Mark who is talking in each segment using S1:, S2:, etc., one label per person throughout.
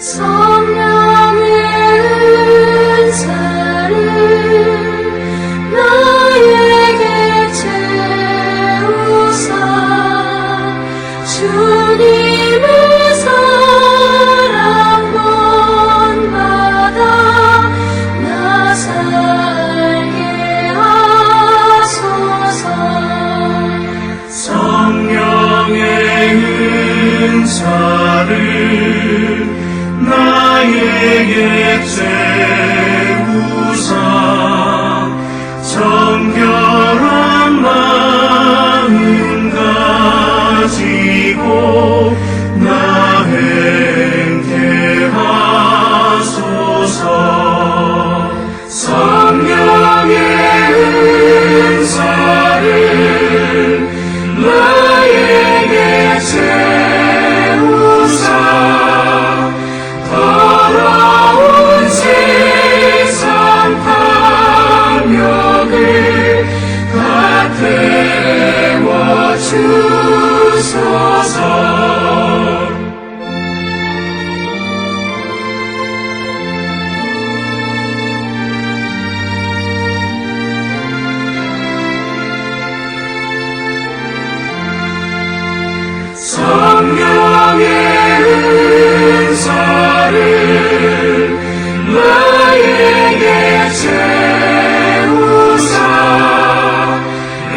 S1: 성령의 은사를 나에게 채우사 주님의 사랑 본받아 나 살게 하소서.
S2: 성령의 은사를 나에게 채우사 정결한 마음 가지고 나 행케 하소서. 성령의 은사를 나에게 채우사 더러운 세상 탐욕을 다 태워 주소서. 성령의 은사를 나에게 채우사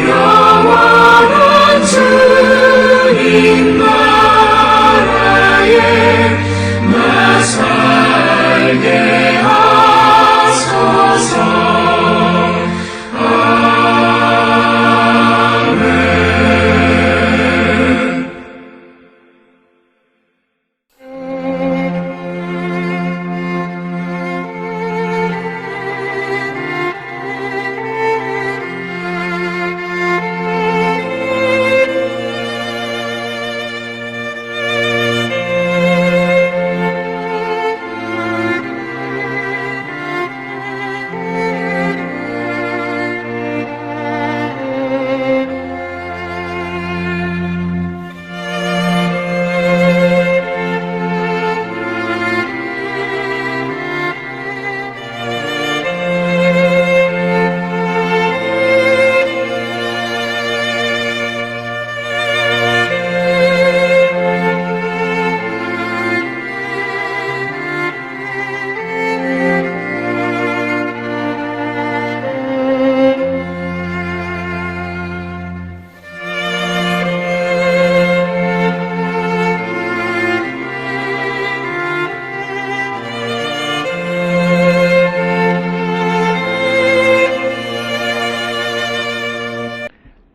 S2: 영원한 주님 나라에 나 살게 하소서.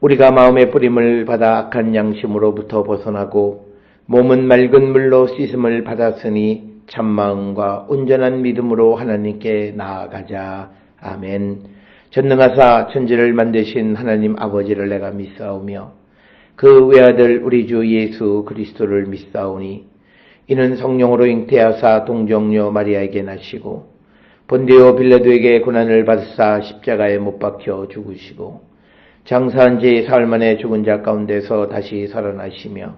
S3: 우리가 마음의 뿌림을 받아 악한 양심으로부터 벗어나고 몸은 맑은 물로 씻음을 받았으니 참마음과 온전한 믿음으로 하나님께 나아가자. 아멘. 전능하사 천지를 만드신 하나님 아버지를 내가 믿사오며 그 외아들 우리 주 예수 그리스도를 믿사오니 이는 성령으로 잉태하사 동정녀 마리아에게 나시고 본디오 빌라도에게 고난을 받으사 십자가에 못 박혀 죽으시고 장사한 지 사흘 만에 죽은 자 가운데서 다시 살아나시며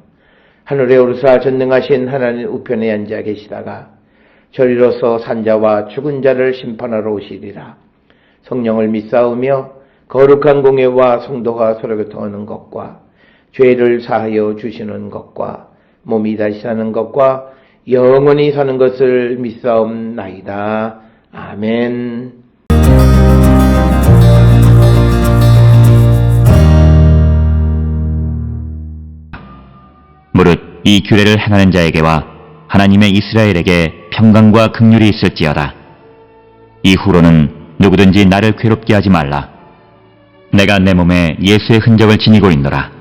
S3: 하늘에 오르사 전능하신 하나님 우편에 앉아 계시다가 저리로서 산자와 죽은 자를 심판하러 오시리라. 성령을 믿사오며 거룩한 공예와 성도가 서로 교통하는 것과 죄를 사하여 주시는 것과 몸이 다시 사는 것과 영원히 사는 것을 믿사옵나이다. 아멘.
S4: 무릇 이 규례를 행하는 자에게와 하나님의 이스라엘에게 평강과 긍휼이 있을지어다. 이후로는 누구든지 나를 괴롭게 하지 말라. 내가 내 몸에 예수의 흔적을 지니고 있노라.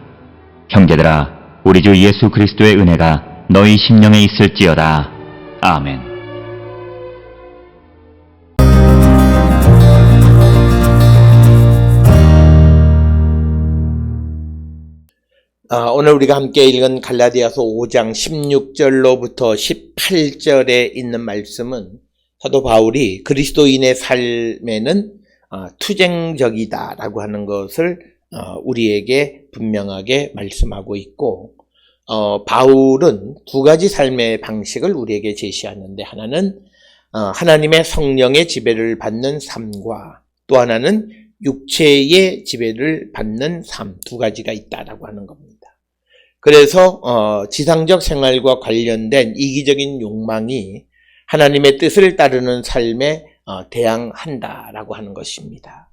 S4: 형제들아, 우리 주 예수 그리스도의 은혜가 너희 심령에 있을지어다. 아멘.
S3: 오늘 우리가 함께 읽은 갈라디아서 5장 16절로부터 18절에 있는 말씀은 사도 바울이 그리스도인의 삶에는 투쟁적이다라고 하는 것을 우리에게 분명하게 말씀하고 있고, 바울은 두 가지 삶의 방식을 우리에게 제시하는데, 하나는 하나님의 성령의 지배를 받는 삶과 또 하나는 육체의 지배를 받는 삶, 두 가지가 있다라고 하는 겁니다. 그래서 지상적 생활과 관련된 이기적인 욕망이 하나님의 뜻을 따르는 삶에 대항한다라고 하는 것입니다.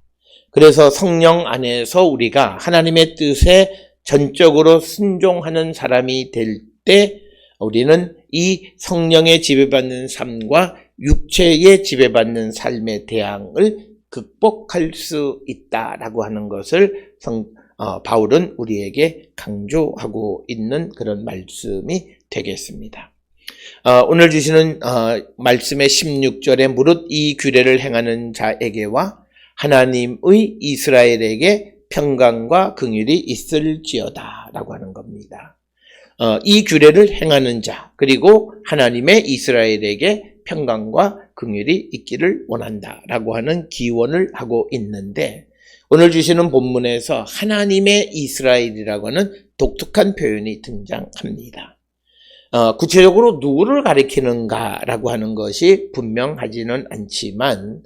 S3: 그래서 성령 안에서 우리가 하나님의 뜻에 전적으로 순종하는 사람이 될 때 우리는 이 성령의 지배받는 삶과 육체의 지배받는 삶의 대항을 극복할 수 있다라고 하는 것을 바울은 우리에게 강조하고 있는 그런 말씀이 되겠습니다. 오늘 주시는 말씀의 16절에 무릇 이 규례를 행하는 자에게와 하나님의 이스라엘에게 평강과 긍휼이 있을지어다 라고 하는 겁니다. 이 규례를 행하는 자, 그리고 하나님의 이스라엘에게 평강과 긍휼이 있기를 원한다라고 하는 기원을 하고 있는데, 오늘 주시는 본문에서 하나님의 이스라엘이라고 하는 독특한 표현이 등장합니다. 구체적으로 누구를 가리키는가라고 하는 것이 분명하지는 않지만,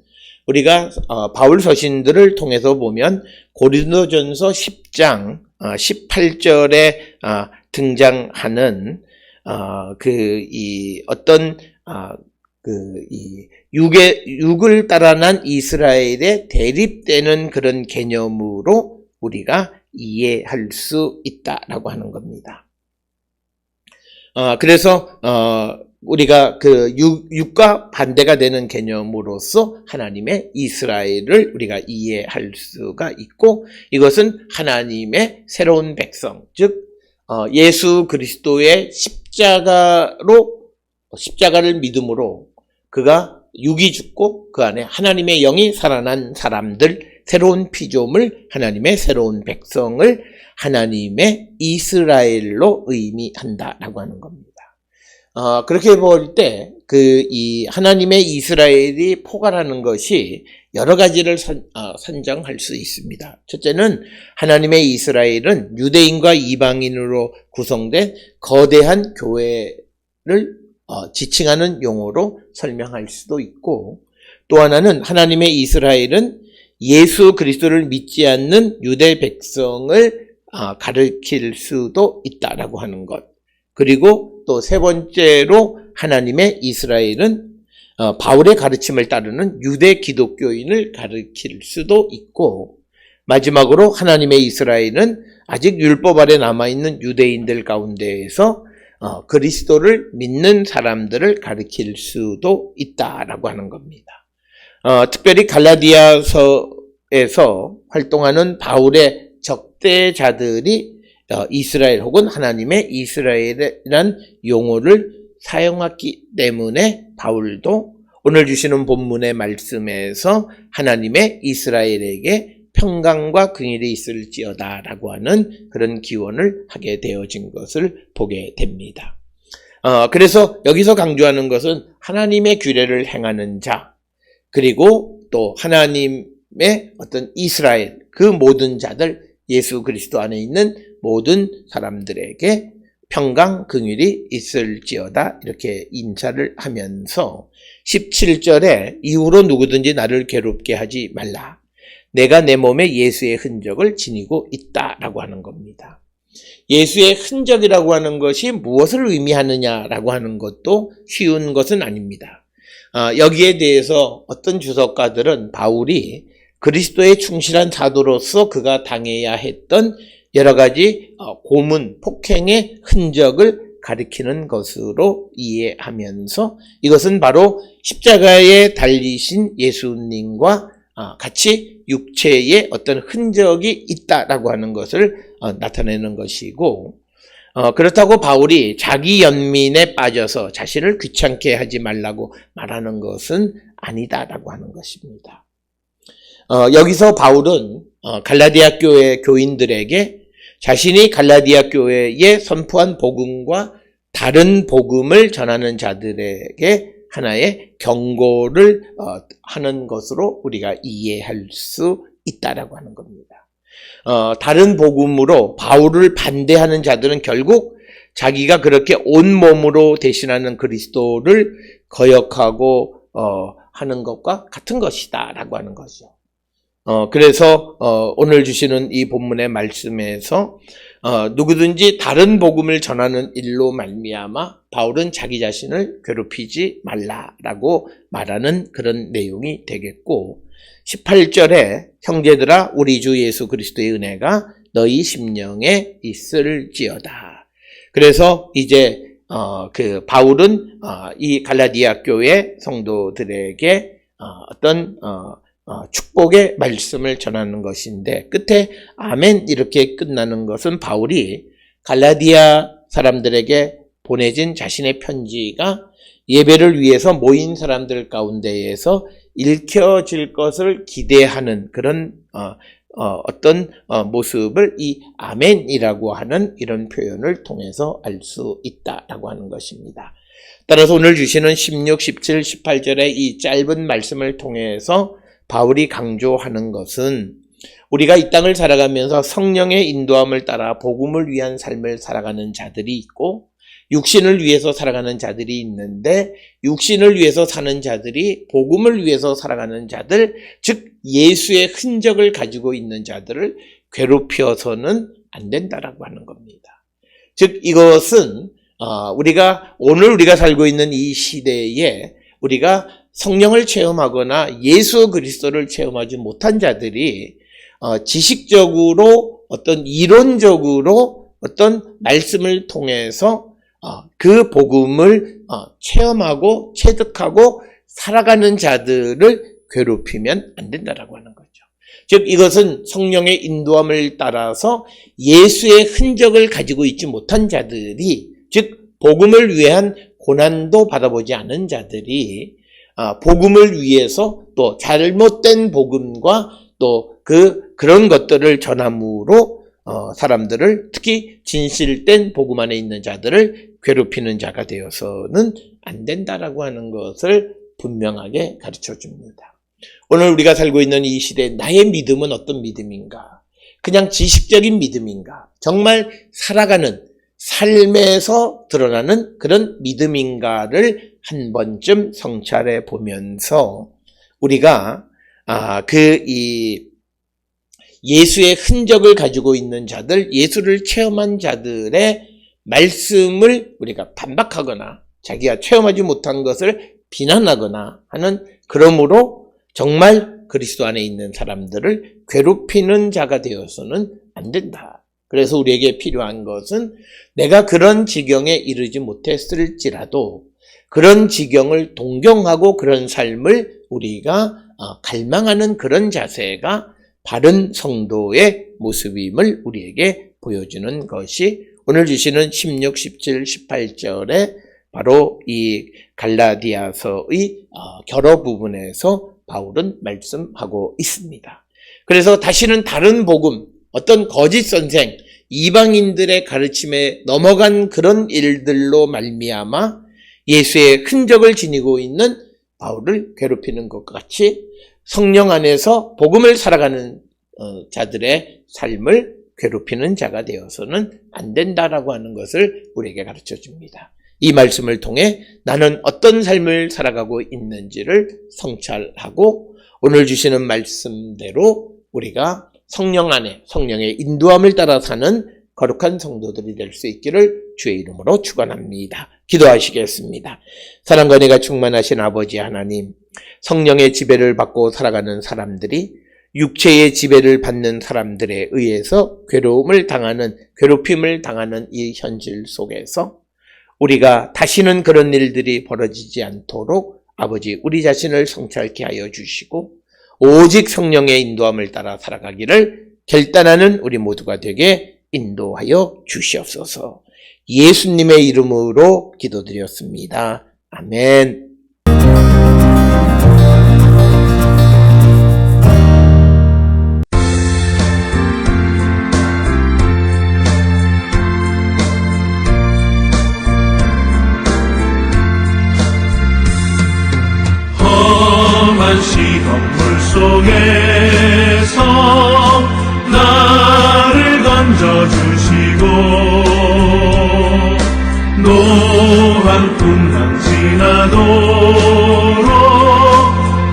S3: 우리가 바울 서신들을 통해서 보면 고린도전서 10장 18절에 등장하는 육을 따라 난 이스라엘에 대립되는 그런 개념으로 우리가 이해할 수 있다라고 하는 겁니다. 그래서 우리가 그 육과 반대가 되는 개념으로서 하나님의 이스라엘을 우리가 이해할 수가 있고, 이것은 하나님의 새로운 백성, 즉 예수 그리스도의 십자가를 믿음으로 그가 육이 죽고 그 안에 하나님의 영이 살아난 사람들, 새로운 피조물, 하나님의 새로운 백성을 하나님의 이스라엘로 의미한다라고 하는 겁니다. 그렇게 볼 때 이 하나님의 이스라엘이 포괄하는 것이 여러 가지를 선정할 수 있습니다. 첫째는 하나님의 이스라엘은 유대인과 이방인으로 구성된 거대한 교회를 지칭하는 용어로 설명할 수도 있고, 또 하나는 하나님의 이스라엘은 예수 그리스도를 믿지 않는 유대 백성을 가리킬 수도 있다라고 하는 것. 그리고 또 세 번째로 하나님의 이스라엘은 바울의 가르침을 따르는 유대 기독교인을 가리킬 수도 있고, 마지막으로 하나님의 이스라엘은 아직 율법 아래 남아있는 유대인들 가운데에서 그리스도를 믿는 사람들을 가리킬 수도 있다라고 하는 겁니다. 특별히 갈라디아서에서 활동하는 바울의 적대자들이 이스라엘 혹은 하나님의 이스라엘이란 용어를 사용했기 때문에 바울도 오늘 주시는 본문의 말씀에서 하나님의 이스라엘에게 평강과 긍휼이 있을지어다 라고 하는 그런 기원을 하게 되어진 것을 보게 됩니다. 그래서 여기서 강조하는 것은 하나님의 규례를 행하는 자, 그리고 또 하나님의 어떤 이스라엘, 그 모든 자들, 예수 그리스도 안에 있는 모든 사람들에게 평강, 긍휼이 있을지어다 이렇게 인사를 하면서 17절에 이후로 누구든지 나를 괴롭게 하지 말라. 내가 내 몸에 예수의 흔적을 지니고 있다라고 하는 겁니다. 예수의 흔적이라고 하는 것이 무엇을 의미하느냐라고 하는 것도 쉬운 것은 아닙니다. 여기에 대해서 어떤 주석가들은 바울이 그리스도의 충실한 사도로서 그가 당해야 했던 여러 가지 고문, 폭행의 흔적을 가리키는 것으로 이해하면서 이것은 바로 십자가에 달리신 예수님과 같이 육체의 어떤 흔적이 있다라고 하는 것을 나타내는 것이고, 그렇다고 바울이 자기 연민에 빠져서 자신을 귀찮게 하지 말라고 말하는 것은 아니다라고 하는 것입니다. 여기서 바울은 갈라디아 교회 교인들에게 자신이 갈라디아 교회에 선포한 복음과 다른 복음을 전하는 자들에게 하나의 경고를 하는 것으로 우리가 이해할 수 있다라고 하는 겁니다. 다른 복음으로 바울을 반대하는 자들은 결국 자기가 그렇게 온몸으로 대신하는 그리스도를 거역하고 하는 것과 같은 것이다라고 하는 거죠. 그래서 오늘 주시는 이 본문의 말씀에서 누구든지 다른 복음을 전하는 일로 말미암아 바울은 자기 자신을 괴롭히지 말라라고 말하는 그런 내용이 되겠고, 18절에 형제들아 우리 주 예수 그리스도의 은혜가 너희 심령에 있을지어다. 그래서 이제 그 바울은 이 갈라디아 교회 성도들에게 어떤 축복의 말씀을 전하는 것인데, 끝에 아멘 이렇게 끝나는 것은 바울이 갈라디아 사람들에게 보내진 자신의 편지가 예배를 위해서 모인 사람들 가운데에서 읽혀질 것을 기대하는 그런 어떤 모습을 이 아멘이라고 하는 이런 표현을 통해서 알 수 있다라고 하는 것입니다. 따라서 오늘 주시는 16, 17, 18절의 이 짧은 말씀을 통해서 바울이 강조하는 것은 우리가 이 땅을 살아가면서 성령의 인도함을 따라 복음을 위한 삶을 살아가는 자들이 있고, 육신을 위해서 살아가는 자들이 있는데, 육신을 위해서 사는 자들이 복음을 위해서 살아가는 자들, 즉 예수의 흔적을 가지고 있는 자들을 괴롭혀서는 안 된다라고 하는 겁니다. 즉 이것은 오늘 우리가 살고 있는 이 시대에 우리가 성령을 체험하거나 예수 그리스도를 체험하지 못한 자들이 지식적으로 어떤 이론적으로 어떤 말씀을 통해서 그 복음을 체험하고 체득하고 살아가는 자들을 괴롭히면 안 된다라고 하는 거죠. 즉 이것은 성령의 인도함을 따라서 예수의 흔적을 가지고 있지 못한 자들이, 즉 복음을 위한 고난도 받아보지 않은 자들이 복음을 위해서 또 잘못된 복음과 또 그런 것들을 전함으로 사람들을, 특히 진실된 복음 안에 있는 자들을 괴롭히는 자가 되어서는 안 된다라고 하는 것을 분명하게 가르쳐 줍니다. 오늘 우리가 살고 있는 이 시대에 나의 믿음은 어떤 믿음인가? 그냥 지식적인 믿음인가? 정말 살아가는 삶에서 드러나는 그런 믿음인가를 한 번쯤 성찰해 보면서 우리가 예수의 흔적을 가지고 있는 자들, 예수를 체험한 자들의 말씀을 우리가 반박하거나 자기가 체험하지 못한 것을 비난하거나 하는, 그러므로 정말 그리스도 안에 있는 사람들을 괴롭히는 자가 되어서는 안 된다. 그래서 우리에게 필요한 것은 내가 그런 지경에 이르지 못했을지라도 그런 지경을 동경하고 그런 삶을 우리가 갈망하는 그런 자세가 바른 성도의 모습임을 우리에게 보여주는 것이 오늘 주시는 16, 17, 18절에 바로 이 갈라디아서의 결어 부분에서 바울은 말씀하고 있습니다. 그래서 다시는 다른 복음, 어떤 거짓 선생, 이방인들의 가르침에 넘어간 그런 일들로 말미암아 예수의 흔적을 지니고 있는 바울을 괴롭히는 것과 같이 성령 안에서 복음을 살아가는 자들의 삶을 괴롭히는 자가 되어서는 안 된다라고 하는 것을 우리에게 가르쳐 줍니다. 이 말씀을 통해 나는 어떤 삶을 살아가고 있는지를 성찰하고 오늘 주시는 말씀대로 우리가 성령 안에 성령의 인도함을 따라 사는 거룩한 성도들이 될 수 있기를 주의 이름으로 축원합니다. 기도하시겠습니다. 사랑과 은혜가 충만하신 아버지 하나님, 성령의 지배를 받고 살아가는 사람들이 육체의 지배를 받는 사람들에 의해서 괴로움을 당하는, 괴롭힘을 당하는 이 현실 속에서 우리가 다시는 그런 일들이 벌어지지 않도록 아버지 우리 자신을 성찰케 하여 주시고 오직 성령의 인도함을 따라 살아가기를 결단하는 우리 모두가 되게 인도하여 주시옵소서. 예수님의 이름으로 기도드렸습니다. 아멘.
S2: 험한 시험불 속에서 나를 건져주시고 노한 풍랑 지나도록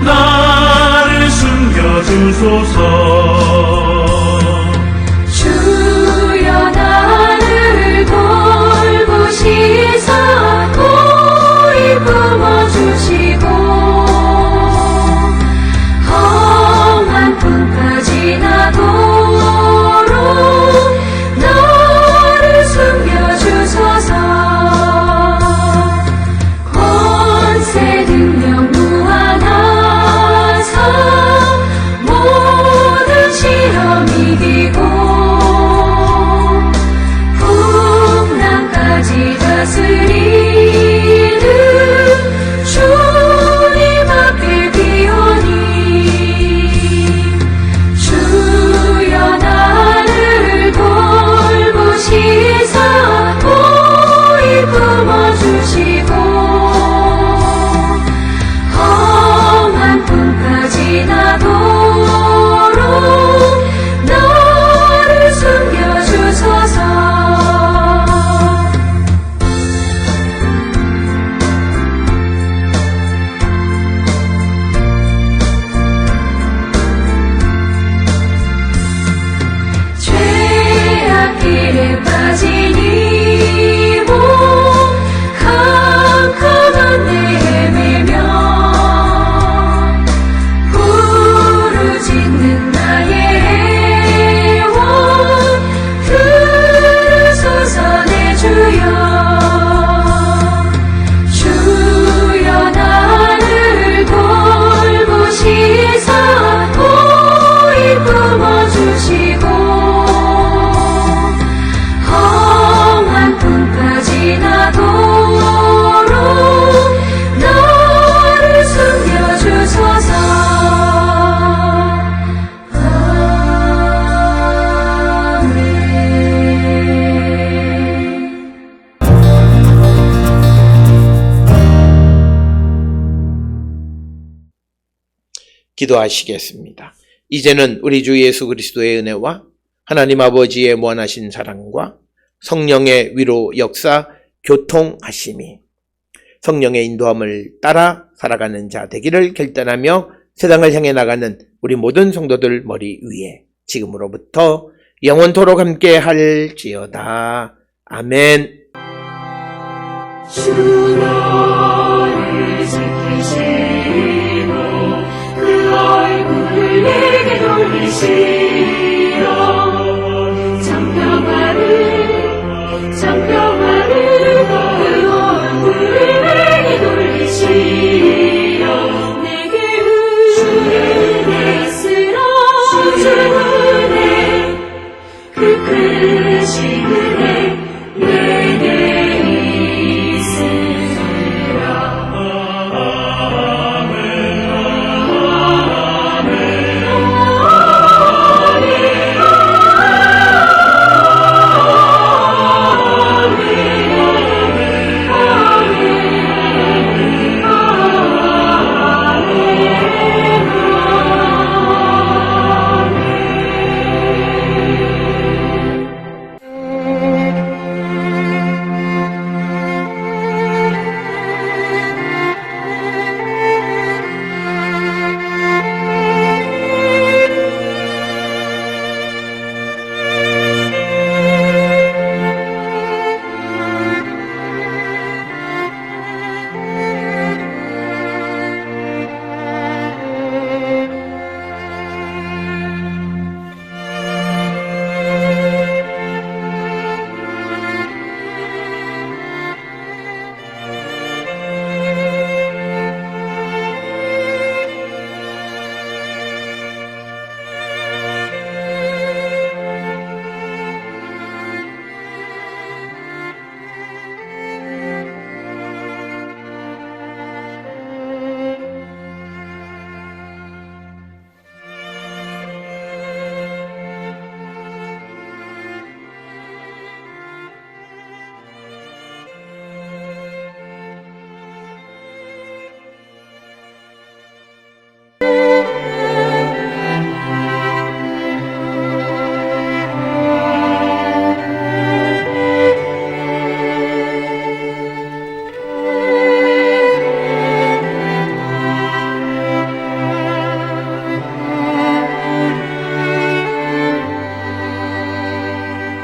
S2: 나를 숨겨주소서.
S1: 주여 나를 돌보시사 고이 품어주시고 험한 풍파 지나도록 나를 숨겨주소서. 권세 능력 무한하사 모든 시험 이기고 풍랑까지 다스리는 주님 앞에 비오니 주여 나를 돌보시사 고이 품어주시고 험한 풍파 지나도록 나를 숨겨주소서. 죄악 길에 빠진 이몸 캄캄한 데 헤매며 부르짖는 나의 애원 들으소서 내 주여. 주여 나를 돌보시사 고이 품어주시고 험한 풍파 지나도록 나를 숨겨주소서.
S3: 기도하시겠습니다. 이제는 우리 주 예수 그리스도의 은혜와 하나님 아버지의 무한하신 사랑과 성령의 위로 역사 교통하심이 성령의 인도함을 따라 살아가는 자 되기를 결단하며 세상을 향해 나가는 우리 모든 성도들 머리 위에 지금으로부터 영원토록 함께 할지어다. 아멘.
S1: 주여